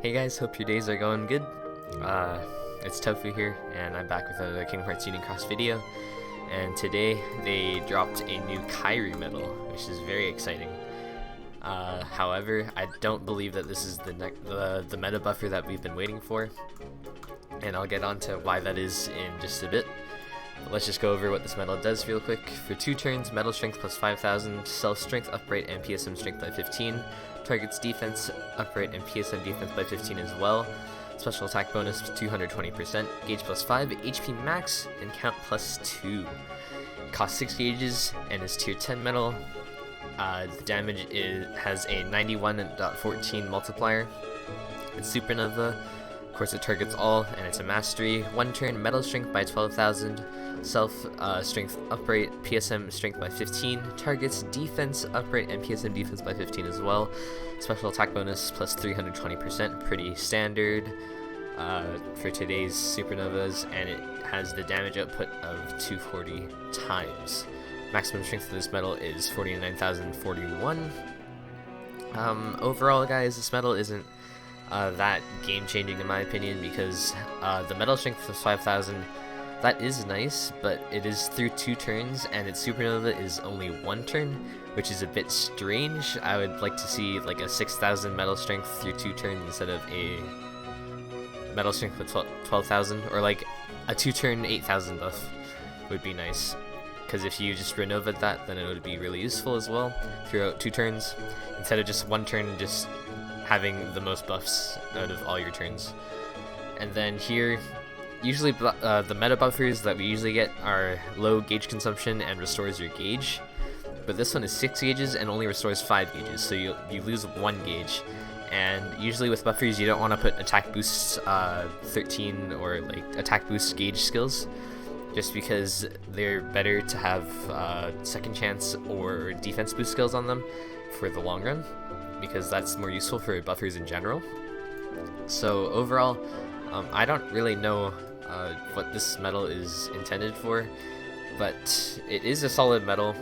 Hey guys, hope your days are going good. It's Tofu here, and I'm back with another Kingdom Hearts Union Cross video. And today they dropped a new Kairi medal, which is very exciting. However, I don't believe that this is the meta buffer that we've been waiting for, and I'll get on to why that is in just a bit. But let's just go over what this medal does real quick. For 2 turns, Metal Strength plus 5,000, Self Strength upright and PSM Strength by 15. Target's defense upright and PSM defense by 15 as well. Special attack bonus 220%, gauge plus 5, HP max, and count plus 2. Costs 6 gauges and is tier 10 metal. The damage has a 91.14 multiplier. It's Supernova. Of course, it targets all, and it's a mastery. 1 turn, Metal Strength by 12,000, Self Strength upright, PSM Strength by 15, targets defense upright and PSM defense by 15 as well. Special attack bonus plus 320%, pretty standard for today's Supernovas, and it has the damage output of 240 times. Maximum strength of this medal is 49,041. Overall, guys, this medal isn't that game-changing in my opinion, because the metal strength plus 5,000, that is nice, but it is through 2 turns, and its Supernova is only 1 turn, which is a bit strange. I would like to see like a 6,000 metal strength through 2 turns instead of a metal strength with 12,000, or like a 2-turn 8,000 buff would be nice. Because if you just Renovaed that, then it would be really useful as well throughout 2 turns, instead of just 1 turn just having the most buffs out of all your turns. And then here, usually the meta buffers that we usually get are low gauge consumption and restores your gauge, but this one is 6 gauges and only restores 5 gauges, so you lose 1 gauge. And usually with buffers you don't want to put attack boosts 13 or like attack boost gauge skills, just because they're better to have second chance or defense boost skills on them for the long run, because that's more useful for buffers in general. So overall, I don't really know what this medal is intended for, but it is a solid medal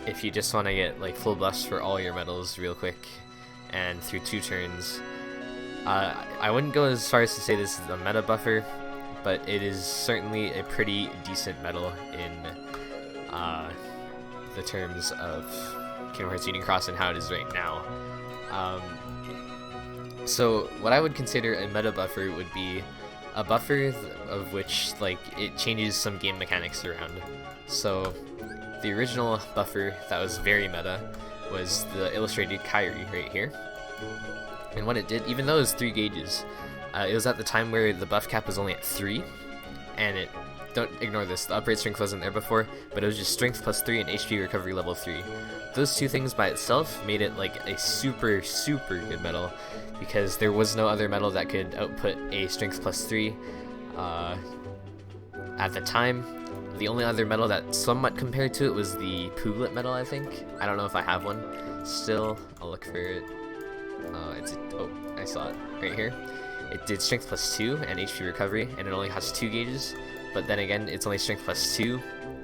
if you just want to get like full buffs for all your medals real quick and through 2 turns. I wouldn't go as far as to say this is a meta buffer, but it is certainly a pretty decent medal in the terms of Kingdom Hearts Union Cross and how it is right now. So what I would consider a meta buffer would be a buffer of which like it changes some game mechanics around. So the original buffer that was very meta was the illustrated Kairi right here. And what it did, even though it was 3 gauges, it was at the time where the buff cap was only at 3, and it, don't ignore this, the upright strength wasn't there before, but it was just strength plus 3 and HP recovery level 3. Those 2 things by itself made it like a super good medal, because there was no other medal that could output a strength plus 3 at the time. The only other medal that somewhat compared to it was the Puglet medal, I think. I don't know if I have one still. I'll look for it. Oh, I saw it right here. It did strength plus 2 and HP recovery, and it only has 2 gauges. But then again, it's only strength plus 2,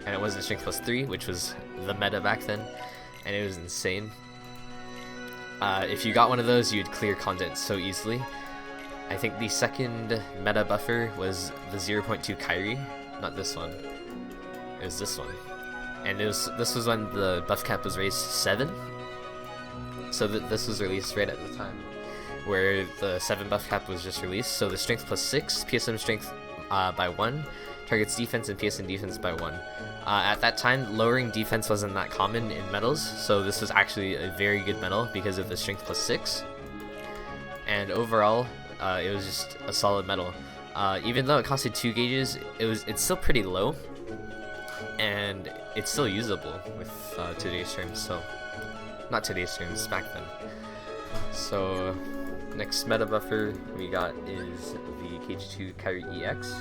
and it wasn't strength plus 3, which was the meta back then, and it was insane. If you got one of those, you'd clear content so easily. I think the second meta buffer was the 0.2 Kairi, not this one. It was this one, and this was when the buff cap was raised to 7. So this was released right at the time where the 7 buff cap was just released. So the strength plus 6, PSM strength by 1, targets defense and PSM defense by 1. At that time, lowering defense wasn't that common in medals, so this was actually a very good medal because of the strength plus 6. And overall, it was just a solid medal. Even though it costed 2 gauges, it's still pretty low, and it's still usable with today's terms. So, not today's terms, back then. So, next meta buffer we got is the KG2 Kairi EX.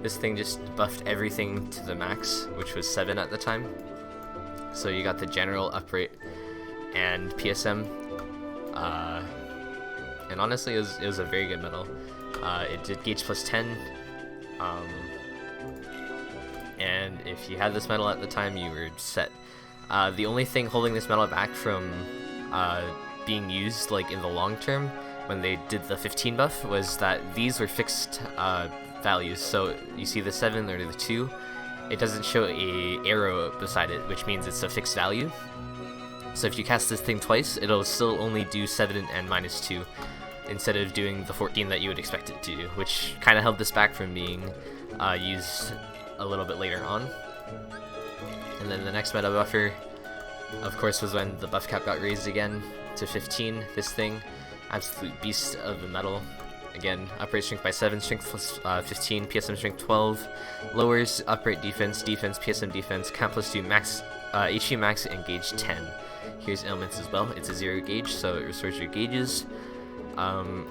This thing just buffed everything to the max, which was 7 at the time. So you got the general upright and PSM, and honestly it was a very good medal. It did gauge plus 10, and if you had this medal at the time, you were set. The only thing holding this medal back from being used like in the long term when they did the 15 buff was that these were fixed values. So you see the 7 or the 2, it doesn't show a arrow beside it, which means it's a fixed value. So if you cast this thing twice, it'll still only do 7 and -2 instead of doing the 14 that you would expect it to do, which kind of held this back from being used a little bit later on. And then the next meta buffer, of course, was when the buff cap got raised again to 15. This thing, absolute beast of the metal. Again, upright strength by 7, strength plus 15, PSM strength 12, lowers upright defense, PSM defense, count plus 2, max, HP max, and gauge 10. Here's ailments as well. It's a 0 gauge, so it restores your gauges.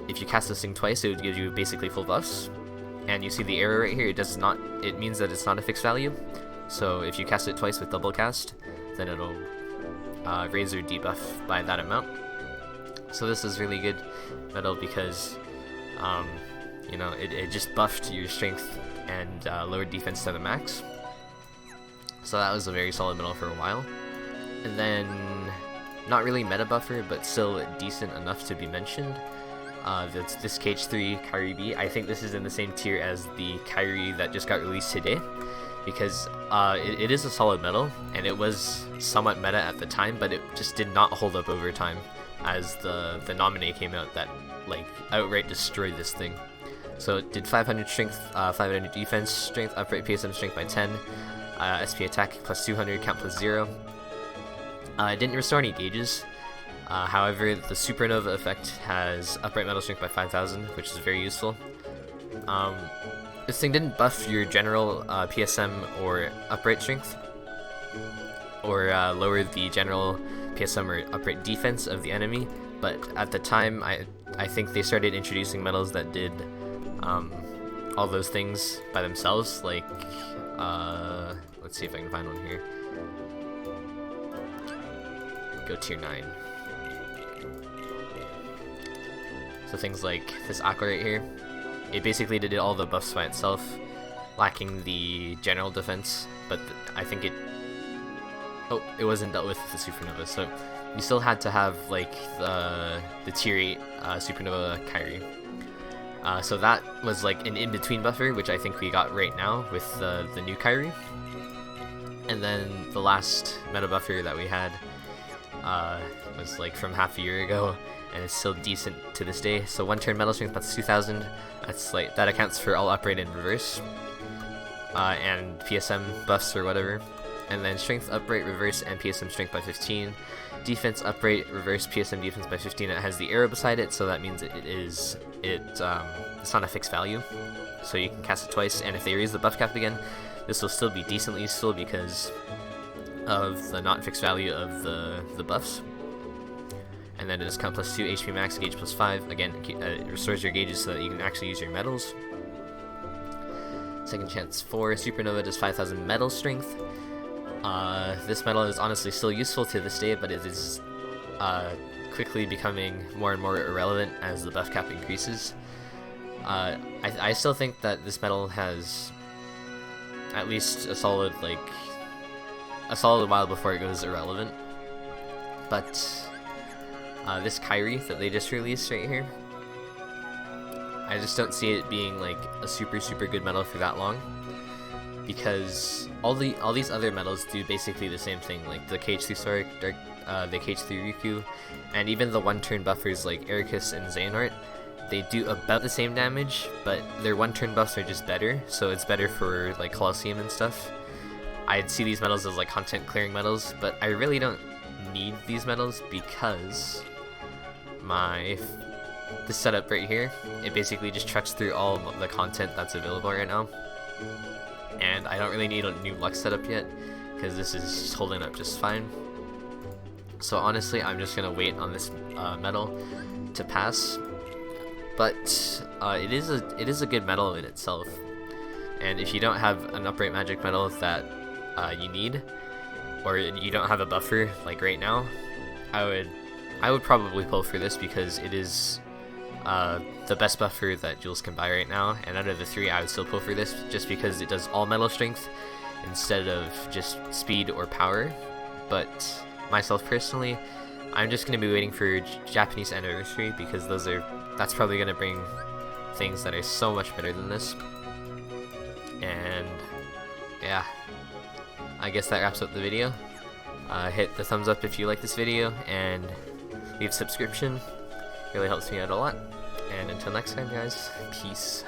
If you cast this thing twice, it would give you basically full buffs. And you see the arrow right here, it means that it's not a fixed value. So if you cast it twice with double cast, then it'll raise or debuff by that amount. So this is really good metal because you know, it just buffed your strength and lowered defense to the max. So that was a very solid metal for a while. And then, not really meta buffer, but still decent enough to be mentioned. That's this KH3 Kairi B. I think this is in the same tier as the Kairi that just got released today, because it is a solid metal, and it was somewhat meta at the time, but it just did not hold up over time, as the nominee came out that like outright destroyed this thing. So it did 500 strength, 500 defense, strength, upright PSM strength by 10, SP attack plus 200, count plus 0. It didn't restore any gauges. However, the supernova effect has upright metal strength by 5000, which is very useful. This thing didn't buff your general PSM or upright strength, or lower the general PSM or upright defense of the enemy, but at the time I think they started introducing metals that did all those things by themselves, like let's see if I can find one here. Go tier 9. So things like this Aqua right here, it basically did all the buffs by itself, lacking the general defense, but I think it wasn't dealt with the Supernova, so you still had to have like the tier 8 Supernova Kairi. So that was like an in-between buffer, which I think we got right now with the new Kairi. And then the last meta buffer that we had was like from half a year ago, and it's still decent to this day. So 1 turn metal strength plus 2000, that's like, that accounts for all upright and reverse, and PSM buffs or whatever. And then strength upright, reverse, and PSM strength by 15. Defense upright, reverse, PSM defense by 15. It has the arrow beside it, so that means it's not a fixed value. So you can cast it twice, and if they raise the buff cap again, this will still be decently useful because of the not fixed value of the buffs. And then it is count plus 2, HP max, gauge plus 5. Again, it restores your gauges so that you can actually use your metals. Second chance 4, Supernova does 5000 metal strength. This metal is honestly still useful to this day, but it is quickly becoming more and more irrelevant as the buff cap increases. I still think that this metal has at least a solid while before it goes irrelevant. But this Kairi that they just released right here, I just don't see it being like a super good metal for that long, because all these other metals do basically the same thing, like the KH3 Sora, the KH3 Riku, and even the 1-turn buffers like Ericus and Xehanort. They do about the same damage, but their 1-turn buffs are just better, so it's better for like Colosseum and stuff. I'd see these metals as like content clearing metals, but I really don't need these metals because this setup right here, it basically just trucks through all of the content that's available right now, and I don't really need a new Lux setup yet because this is just holding up just fine. So honestly, I'm just gonna wait on this metal to pass. But it is a good metal in itself, and if you don't have an upright magic metal that you need, or you don't have a buffer like right now, I would probably pull for this because it is the best buffer that Jules can buy right now, and out of the 3 I would still pull for this just because it does all metal strength instead of just speed or power. But myself personally, I'm just going to be waiting for Japanese anniversary because those are that's probably gonna bring things that are so much better than this. And yeah, I guess that wraps up the video. Hit the thumbs up if you like this video, and leave a subscription. Really helps me out a lot. And until next time, guys, peace.